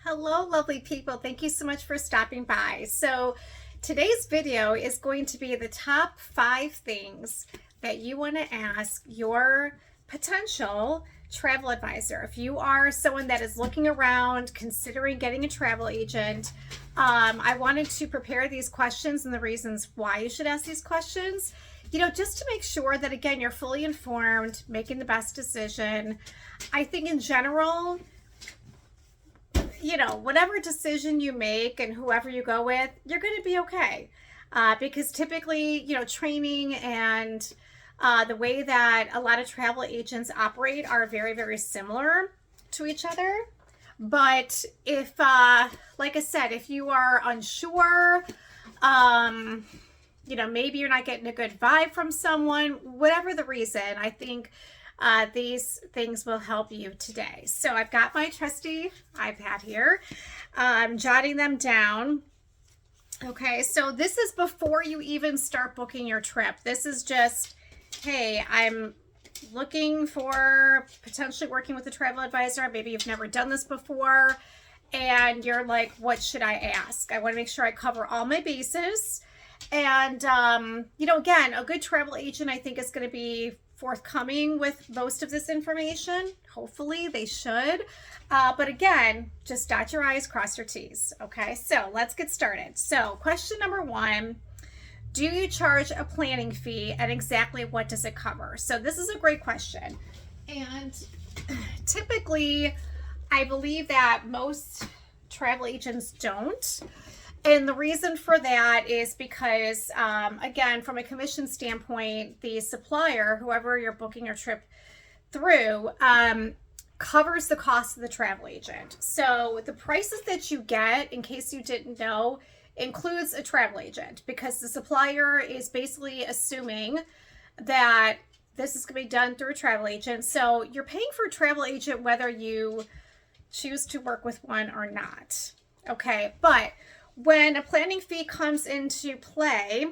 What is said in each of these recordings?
Hello, lovely people. Thank you so much for stopping by. So today's video is going to be the top 5 things that you want to ask your potential travel advisor. If you are someone that is looking around, considering getting a travel agent, I wanted to prepare these questions and the reasons why you should ask these questions, just to make sure that, again, you're fully informed, making the best decision. I think in general, whatever decision you make and whoever you go with, you're going to be okay. Because typically, training and the way that a lot of travel agents operate are very, very similar to each other. But if, like I said, if you are unsure, maybe you're not getting a good vibe from someone, whatever the reason, I think these things will help you today. So I've got my trusty iPad here. I'm jotting them down. Okay, so this is before you even start booking your trip. This is just, hey, I'm looking for potentially working with a travel advisor. Maybe you've never done this before and you're like, what should I ask? I want to make sure I cover all my bases. And, again, a good travel agent, I think, is going to be forthcoming with most of this information. Hopefully they should. But again, just dot your I's, cross your T's. Okay, so let's get started. So question number 1, do you charge a planning fee and exactly what does it cover? So this is a great question. And typically, I believe that most travel agents don't. And the reason for that is because, again, from a commission standpoint, the supplier, whoever you're booking your trip through, covers the cost of the travel agent. So the prices that you get, in case you didn't know, includes a travel agent, because the supplier is basically assuming that this is going to be done through a travel agent. So you're paying for a travel agent whether you choose to work with one or not. Okay, but when a planning fee comes into play,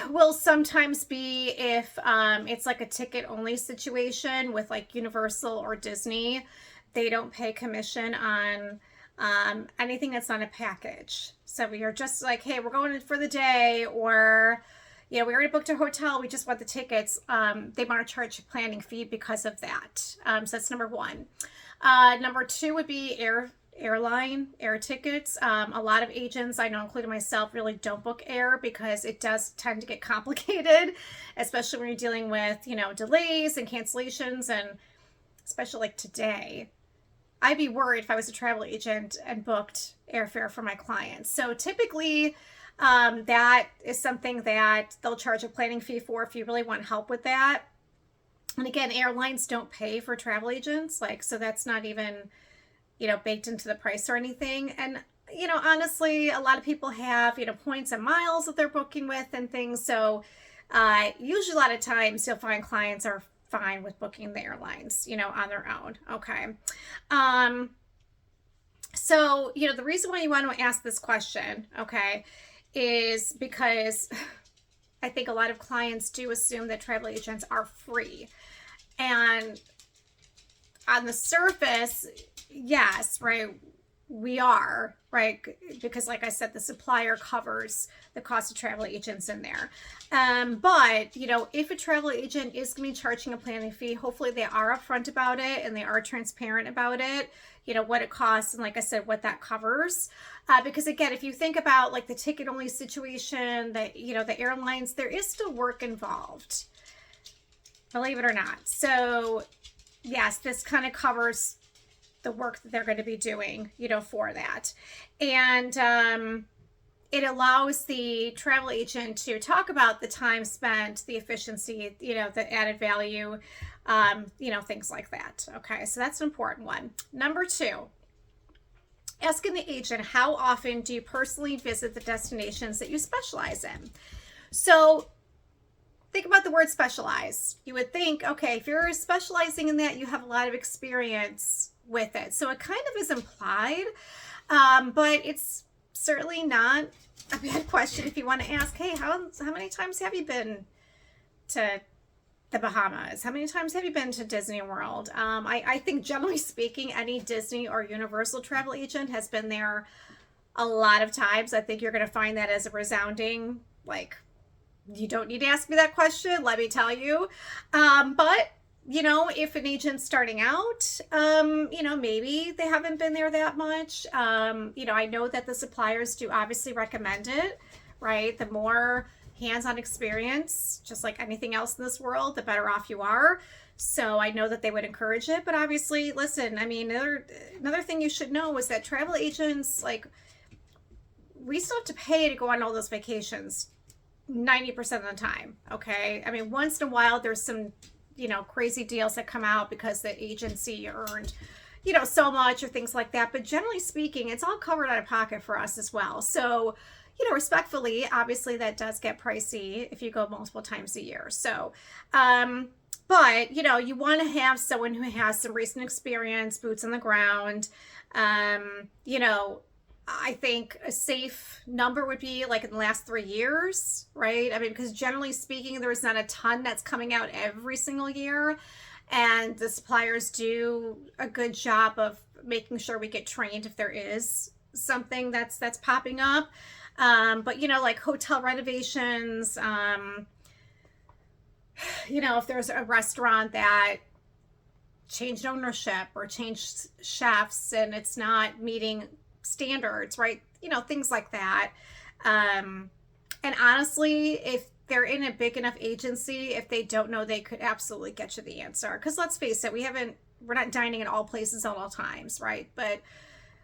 will sometimes be if it's like a ticket only situation with like Universal or Disney. They don't pay commission on anything that's not a package. So you're just like, hey, we're going in for the day, or we already booked a hotel, we just want the tickets. They want to charge a planning fee because of that. So that's number 1. Number 2 would be air tickets. A lot of agents, I know including myself, really don't book air because it does tend to get complicated, especially when you're dealing with, delays and cancellations. And especially like today, I'd be worried if I was a travel agent and booked airfare for my clients. So typically, that is something that they'll charge a planning fee for if you really want help with that. And again, airlines don't pay for travel agents, so that's not even baked into the price or anything. And, honestly, a lot of people have, points and miles that they're booking with and things. So usually a lot of times you'll find clients are fine with booking the airlines, on their own. Okay. So, the reason why you want to ask this question, okay, is because I think a lot of clients do assume that travel agents are free. And on the surface, yes, right, we are, right, because like I said, the supplier covers the cost of travel agents in there. But, if a travel agent is going to be charging a planning fee, hopefully they are upfront about it and they are transparent about it, what it costs and, like I said, what that covers. Because again, if you think about like the ticket only situation, that, the airlines, there is still work involved, believe it or not. So yes, this kind of covers the work that they're going to be doing, for that. And it allows the travel agent to talk about the time spent, the efficiency, the added value, things like that. Okay, so that's an important one. Number 2, asking the agent, how often do you personally visit the destinations that you specialize in? So think about the word specialize. You would think, okay, if you're specializing in that, you have a lot of experience with it. So it kind of is implied, but it's certainly not a bad question if you want to ask, hey, how many times have you been to the Bahamas. How many times have you been to Disney World? I think generally speaking, any Disney or Universal travel agent has been there a lot of times. I think you're going to find that as a resounding, like, you don't need to ask me that question, let me tell you. But you know, if an agent's starting out, you know, maybe they haven't been there that much. You know, I know that the suppliers do obviously recommend it, right? The more hands-on experience, just like anything else in this world, the better off you are. So I know that they would encourage it, but obviously, listen, I mean, another thing you should know is that travel agents, like, we still have to pay to go on all those vacations 90% of the time, okay? I mean, once in a while, there's some, you know, crazy deals that come out because the agency earned, you know, so much or things like that. But generally speaking, it's all covered out of pocket for us as well. So, you know, respectfully, obviously that does get pricey if you go multiple times a year. So, but, you know, you want to have someone who has some recent experience, boots on the ground. You know, I think a safe number would be like in the last 3 years, right? I mean, because generally speaking, there's not a ton that's coming out every single year. And the suppliers do a good job of making sure we get trained if there is something that's popping up. But, you know, like hotel renovations, you know, if there's a restaurant that changed ownership or changed chefs and it's not meeting standards, right? You know, things like that. And honestly, if they're in a big enough agency, if they don't know, they could absolutely get you the answer. Because let's face it, we're not dining at all places at all times, right? But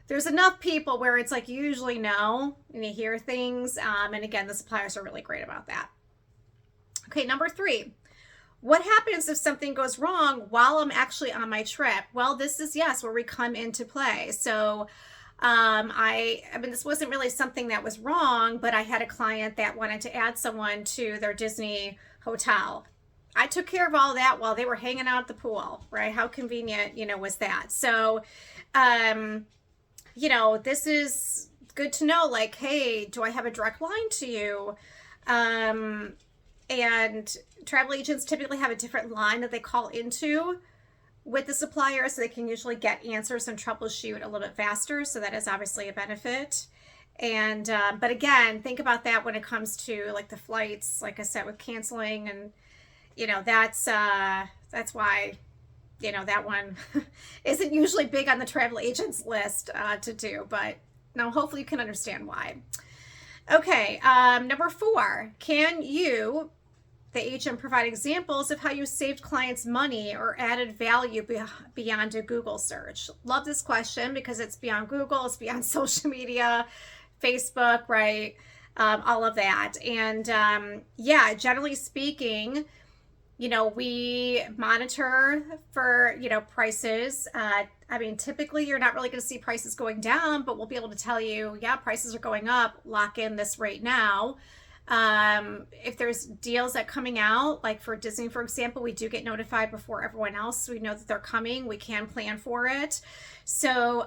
there's enough people where it's like you usually know and you hear things. And again, the suppliers are really great about that. Okay, number 3. What happens if something goes wrong while I'm actually on my trip? Well, this is, yes, where we come into play. So I mean, this wasn't really something that was wrong, but I had a client that wanted to add someone to their Disney hotel. I took care of all that while they were hanging out at the pool, right? How convenient, you know, was that? So, you know, this is good to know, like, hey, do I have a direct line to you? And travel agents typically have a different line that they call into with the supplier, so they can usually get answers and troubleshoot a little bit faster. So that is obviously a benefit. And but again, think about that when it comes to like the flights, like I said, with canceling, and you know, that's why, you know, that one isn't usually big on the travel agent's list to do, but now hopefully you can understand why. Okay, number 4, can you, the agent, provide examples of how you saved clients money or added value beyond a Google search? Love this question because it's beyond Google, it's beyond social media, Facebook, right? All of that. And yeah, generally speaking, you know, we monitor for, you know, prices. I mean, typically you're not really going to see prices going down, but we'll be able to tell you, yeah, prices are going up, lock in this rate now. If there's deals that coming out, like for Disney, for example, we do get notified before everyone else. So we know that they're coming. We can plan for it. So,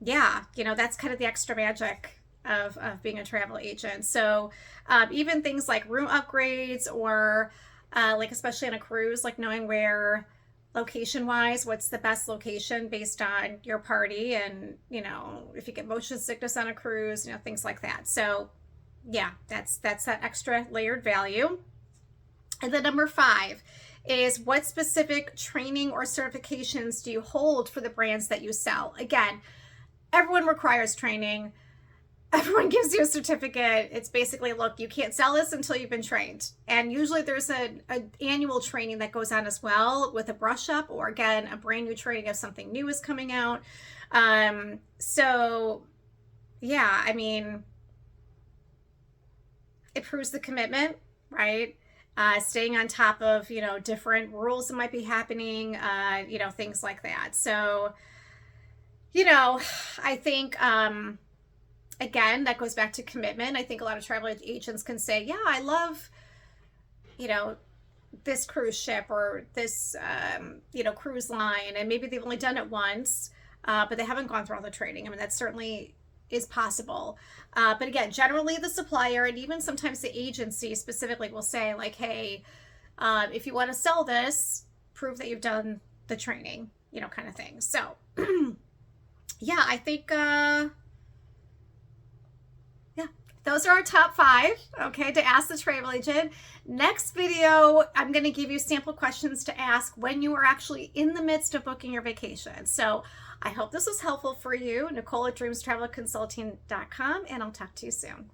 yeah, you know, that's kind of the extra magic of being a travel agent. So, even things like room upgrades or, like, especially on a cruise, like knowing where location wise, what's the best location based on your party. And, you know, if you get motion sickness on a cruise, you know, things like that. So, yeah, that's that extra layered value. And then number 5 is, what specific training or certifications do you hold for the brands that you sell? Again, everyone requires training. Everyone gives you a certificate. It's basically, look, you can't sell this until you've been trained. And usually there's an annual training that goes on as well with a brush up, or again, a brand new training if something new is coming out. So yeah, I mean, it proves the commitment, right? Staying on top of, you know, different rules that might be happening, you know, things like that. So, you know, I think, again, that goes back to commitment. I think a lot of travel agents can say, yeah, I love, you know, this cruise ship or this, you know, cruise line. And maybe they've only done it once, but they haven't gone through all the training. I mean, that certainly is possible. But again, generally the supplier and even sometimes the agency specifically will say, like, hey, If you want to sell this, prove that you've done the training, you know, kind of thing. So yeah, I think, yeah, those are our top 5, okay, to ask the travel agent. Next video, I'm going to give you sample questions to ask when you are actually in the midst of booking your vacation. So I hope this was helpful for you. Nicole at dreamstravelconsulting.com, and I'll talk to you soon.